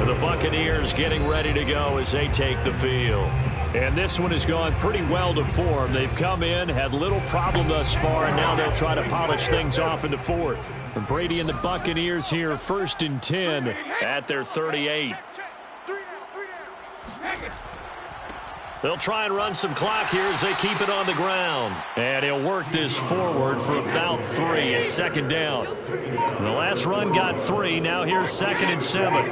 The Buccaneers getting ready to go as they take the field. And this one has gone pretty well to form. They've come in, had little problem thus far, and now they'll try to polish things off in the 4th. Brady and the Buccaneers here, 1st and 10 at their 38. They'll try and run some clock here as they keep it on the ground. And he'll work this forward for about 3 at 2nd down. The last run got 3. Now here's 2nd and 7.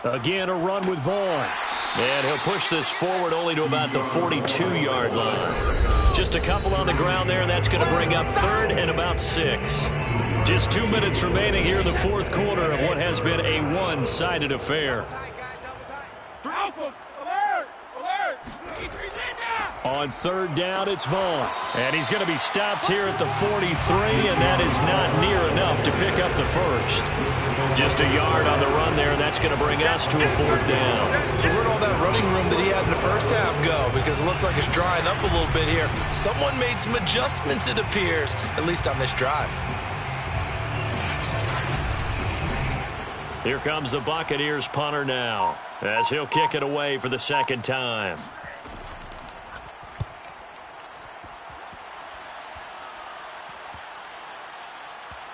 Again, a run with Vaughn. And he'll push this forward only to about the 42-yard line. Just a couple on the ground there, and that's going to bring up 3rd and about 6. Just 2 minutes remaining here in the 4th quarter of what has been a one-sided affair. On 3rd down, it's Vaughn. And he's going to be stopped here at the 43, and that is not near enough to pick up the first. Just a yard on the run there, and that's going to bring us to a 4th down. So where'd all that running room that he had in the first half go? Because it looks like it's drying up a little bit here. Someone made some adjustments, it appears, at least on this drive. Here comes the Buccaneers punter now, as he'll kick it away for the second time.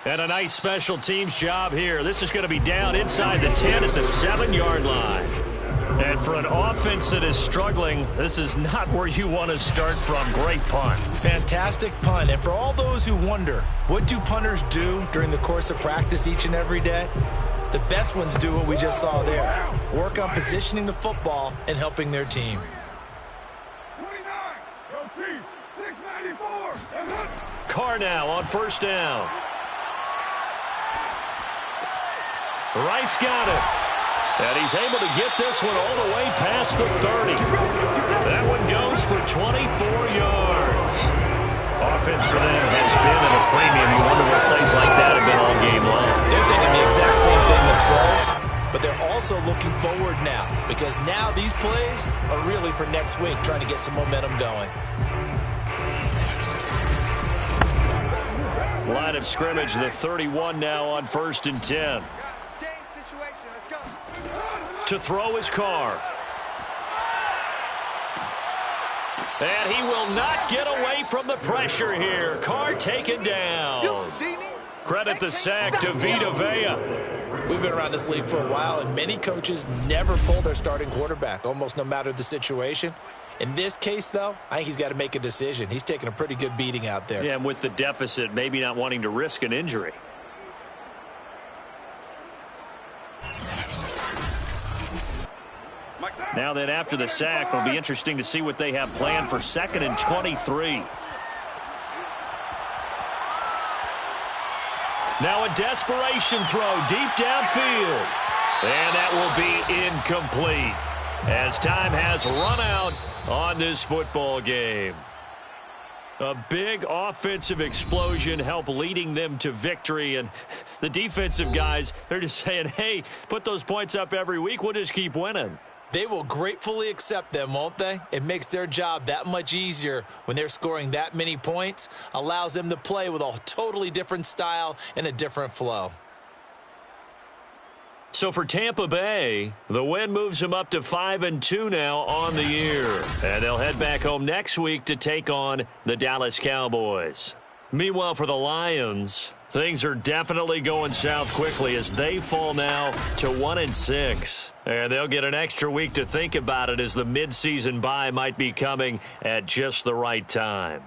And a nice special teams job here. This is going to be down inside the 10 at the 7-yard line. And for an offense that is struggling, this is not where you want to start from. Great punt. Fantastic punt. And for all those who wonder, what do punters do during the course of practice each and every day? The best ones do what we just saw there. Work on positioning the football and helping their team. 29. Go Chief. 694. Carr now on first down. Wright's got it. And he's able to get this one all the way past the 30. That one goes for 24 yards. Offense for them has been at a premium. You wonder what plays like that have been all game long. They're thinking the exact same thing themselves, but they're also looking forward now, because now these plays are really for next week, trying to get some momentum going. Line of scrimmage, the 31 now on 1st and 10. To throw his Carr. And he will not get away from the pressure here. Carr taken down. Credit the sack to Vita Vea. We've been around this league for a while, and many coaches never pull their starting quarterback, almost no matter the situation. In this case, though, I think he's got to make a decision. He's taking a pretty good beating out there. Yeah, and with the deficit, maybe not wanting to risk an injury. Now then, after the sack, it'll be interesting to see what they have planned for 2nd and 23. Now a desperation throw deep downfield. And that will be incomplete, as time has run out on this football game. A big offensive explosion helped leading them to victory. And the defensive guys, they're just saying, hey, put those points up every week. We'll just keep winning. They will gratefully accept them, won't they? It makes their job that much easier when they're scoring that many points. Allows them to play with a totally different style and a different flow. So for Tampa Bay, the win moves them up to 5-2 now on the year. And they'll head back home next week to take on the Dallas Cowboys. Meanwhile, for the Lions, things are definitely going south quickly as they fall now to 1-6. And they'll get an extra week to think about it, as the midseason bye might be coming at just the right time.